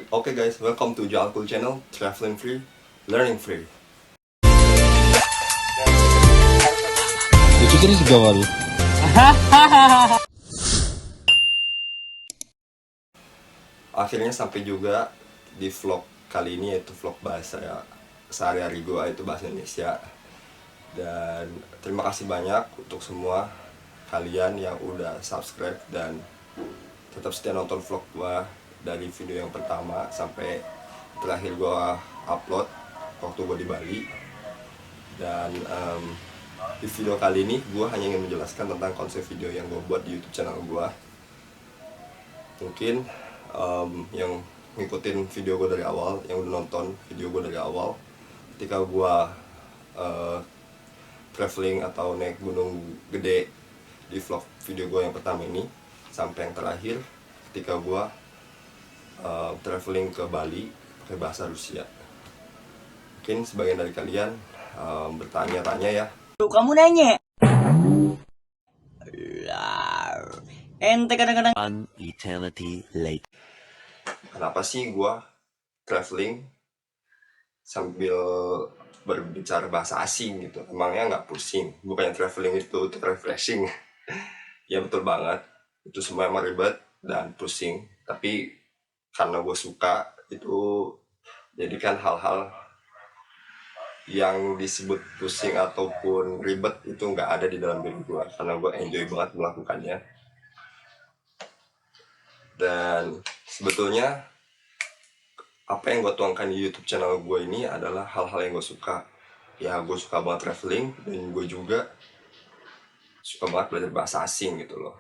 Okay guys, welcome to Jalkul channel, traveling free, learning free. Lucu terus gawal. Akhirnya sampai juga di vlog kali ini, yaitu vlog bahasa ya, sehari-hari gue, itu bahasa Indonesia. Dan terima kasih banyak untuk semua kalian yang udah subscribe dan tetap setia nonton vlog gue dari video yang pertama sampai terakhir gue upload waktu gue di Bali. Dan di video kali ini gue hanya ingin menjelaskan tentang konsep video yang gue buat di YouTube channel gue. Mungkin yang ngikutin video gue dari awal, yang udah nonton video gue dari awal, ketika gue traveling atau naik gunung gede di vlog video gue yang pertama ini, sampai yang terakhir ketika gue traveling ke Bali pakai bahasa Rusia. Mungkin sebagian dari kalian bertanya-tanya ya, Kamu nanya. Ente kadang-kadang One eternity later. kenapa sih gue traveling sambil berbicara bahasa asing gitu? Emangnya nggak pusing? Bukannya traveling itu untuk refreshing? Ya betul banget, itu semua emang ribet dan pusing. Tapi karena gue suka, itu jadikan hal-hal yang disebut pusing ataupun ribet itu nggak ada di dalam diri gue, karena gue enjoy banget melakukannya. Dan sebetulnya apa yang gue tuangkan di YouTube channel gue ini adalah hal-hal yang gue suka. Ya gue suka banget traveling, dan gue juga suka banget belajar bahasa asing gitu loh.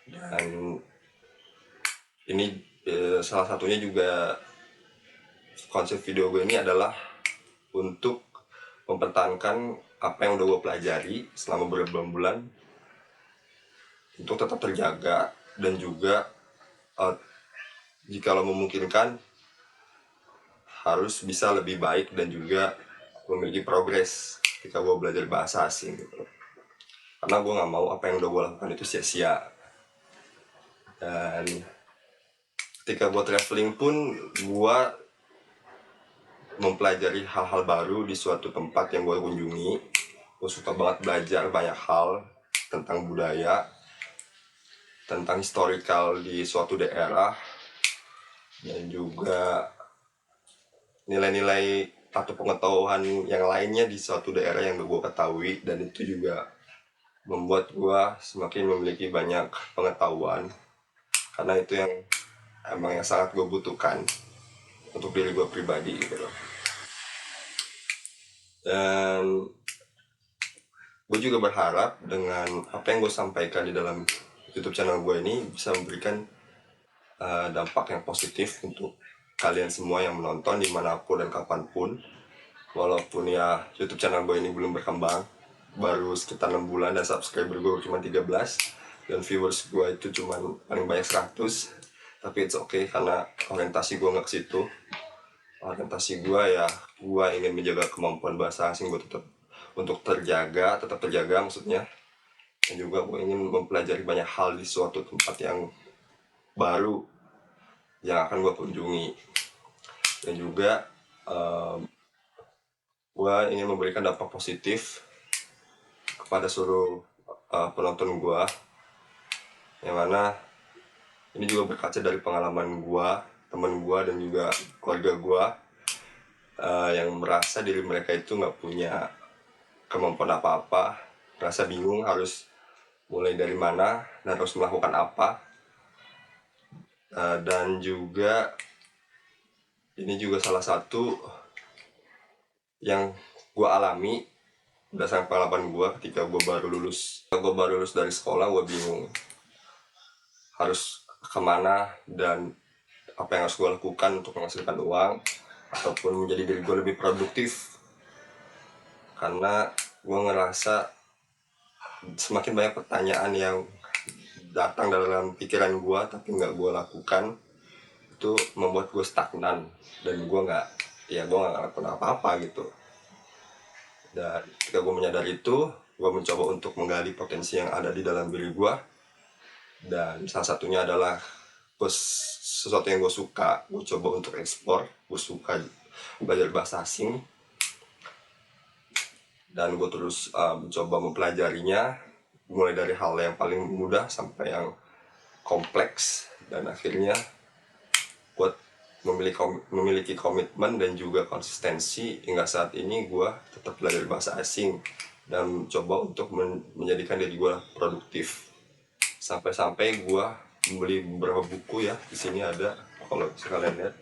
Dan ini salah satunya juga konsep video gue ini adalah untuk mempertahankan apa yang udah gue pelajari selama berbulan-bulan untuk tetap terjaga, dan juga jika lo memungkinkan harus bisa lebih baik dan juga memiliki progres ketika gue belajar bahasa asing gitu. Karena gue nggak mau apa yang udah gue lakukan itu sia-sia. Dan ketika gue traveling pun gue mempelajari hal-hal baru di suatu tempat yang gue kunjungi. Gue suka banget belajar banyak hal tentang budaya, tentang historical di suatu daerah, dan juga nilai-nilai atau pengetahuan yang lainnya di suatu daerah yang gue ketahui. Dan itu juga membuat gue semakin memiliki banyak pengetahuan, karena itu yang emang yang sangat gue butuhkan untuk diri gue pribadi gitu loh. Dan gue juga berharap dengan apa yang gue sampaikan di dalam YouTube channel gue ini bisa memberikan dampak yang positif untuk kalian semua yang menonton dimanapun dan kapanpun. Walaupun ya YouTube channel gue ini belum berkembang, baru sekitar 6 bulan, dan subscriber gue cuma 13, dan viewers gue itu cuma paling banyak 100. Tapi it's okay, karena orientasi gue nggak ke situ. Orientasi gue ya, gue ingin menjaga kemampuan bahasa asing gue tetap tetap terjaga maksudnya. Dan juga gue ingin mempelajari banyak hal di suatu tempat yang baru yang akan gue kunjungi. Dan juga gue ingin memberikan dampak positif kepada seluruh penonton gue, yang mana ini juga berkaca dari pengalaman gue, teman gue, dan juga keluarga gue yang merasa diri mereka itu nggak punya kemampuan apa-apa, merasa bingung harus mulai dari mana dan harus melakukan apa. Dan juga ini juga salah satu yang gue alami berdasarkan pengalaman gue ketika gue baru lulus. Gue baru lulus dari sekolah, gue bingung harus kemana dan apa yang harus gue lakukan untuk menghasilkan uang ataupun menjadi diri gue lebih produktif. Karena gue ngerasa semakin banyak pertanyaan yang datang dalam pikiran gue tapi nggak gue lakukan, itu membuat gue stagnan, dan gue nggak ngelakuin apa-apa gitu. Dan ketika gue menyadari itu, gue mencoba untuk menggali potensi yang ada di dalam diri gue, dan salah satunya adalah sesuatu yang gue suka, gue coba untuk ekspor. Gue suka belajar bahasa asing dan gue terus mencoba mempelajarinya, mulai dari hal yang paling mudah sampai yang kompleks, dan akhirnya gue memiliki komitmen dan juga konsistensi hingga saat ini gue tetap belajar bahasa asing dan coba untuk menjadikan diri gue produktif. Sampai-sampai gue membeli beberapa buku ya. Di sini ada, kalau sekalian lihat,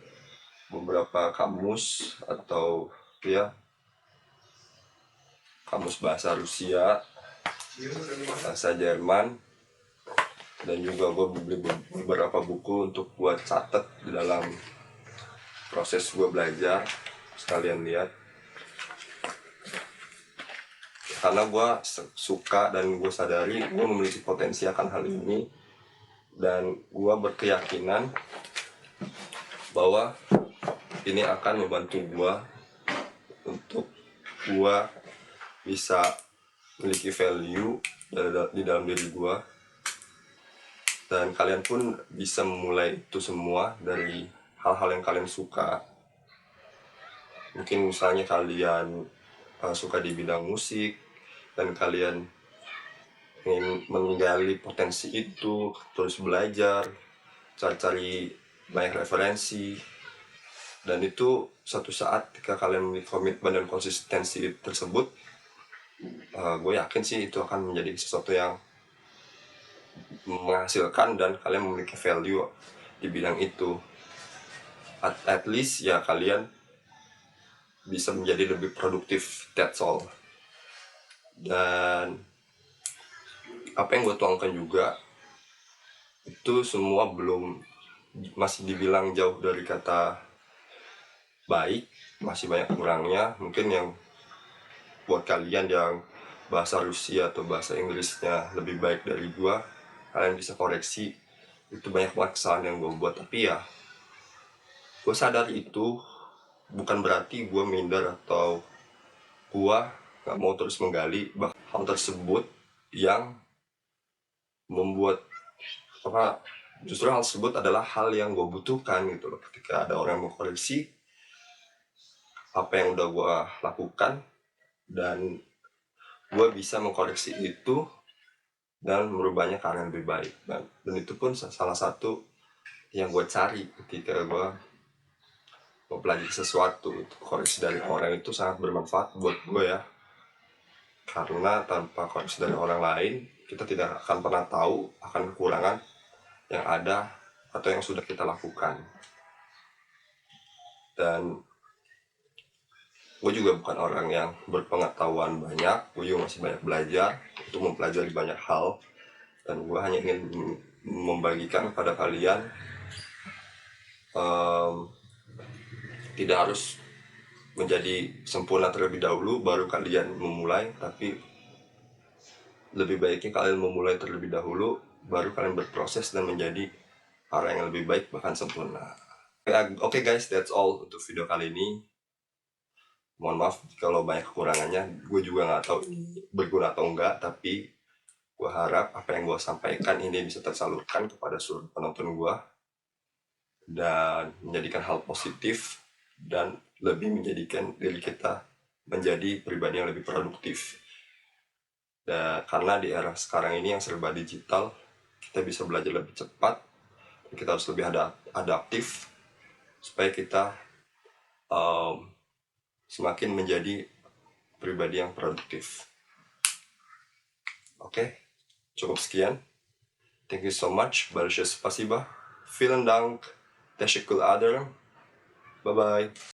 beberapa kamus atau ya kamus bahasa Rusia, bahasa Jerman, dan juga gue beli beberapa buku untuk buat catat di dalam proses gue belajar. Sekalian lihat, karena gue suka dan gue sadari gue memiliki potensi akan hal ini, dan gue berkeyakinan bahwa ini akan membantu gue untuk gue bisa memiliki value di dalam diri gue, dan kalian pun bisa memulai itu semua dari hal-hal yang kalian suka. Mungkin misalnya kalian suka di bidang musik dan kalian ingin menggali potensi itu, terus belajar, cari banyak referensi, dan itu suatu saat ketika kalian memiliki komitmen dan konsistensi tersebut, gue yakin sih itu akan menjadi sesuatu yang menghasilkan dan kalian memiliki value di bidang itu. At least ya kalian bisa menjadi lebih produktif, that's all. Dan apa yang gue tuangkan juga itu semua masih dibilang jauh dari kata baik, masih banyak kurangnya. Mungkin yang buat kalian yang bahasa Rusia atau bahasa Inggrisnya lebih baik dari gue, kalian bisa koreksi. Itu banyak banget kesalahan yang gue buat, tapi ya gue sadar itu bukan berarti gue minder atau gue gak mau terus menggali hal tersebut yang membuat justru hal tersebut adalah hal yang gue butuhkan gitu loh. Ketika ada orang yang mengkoreksi apa yang udah gue lakukan, dan gue bisa mengkoreksi itu dan merubahnya ke arah yang lebih baik, dan itu pun salah satu yang gue cari ketika gue mempelajari sesuatu. Koreksi dari orang itu sangat bermanfaat buat gue ya, karena tanpa koreksi dari orang lain kita tidak akan pernah tahu akan kekurangan yang ada atau yang sudah kita lakukan. Dan gue juga bukan orang yang berpengetahuan banyak, gue juga masih banyak belajar untuk mempelajari banyak hal, dan gue hanya ingin membagikan kepada kalian tidak harus menjadi sempurna terlebih dahulu baru kalian memulai, tapi lebih baiknya kalian memulai terlebih dahulu baru kalian berproses dan menjadi orang yang lebih baik, bahkan sempurna. Oke guys, that's all untuk video kali ini. Mohon maaf kalau banyak kekurangannya, gue juga nggak tahu ini berguna atau enggak, tapi gue harap apa yang gue sampaikan ini bisa tersalurkan kepada seluruh penonton gue dan menjadikan hal positif dan lebih menjadikan diri kita menjadi pribadi yang lebih produktif. Dan karena di era sekarang ini yang serba digital, kita bisa belajar lebih cepat, kita harus lebih adaptif supaya kita semakin menjadi pribadi yang produktif. Oke, cukup sekian. Thank you so much. Большое спасибо. Vielen Dank. Teşekkür ederim. Bye bye.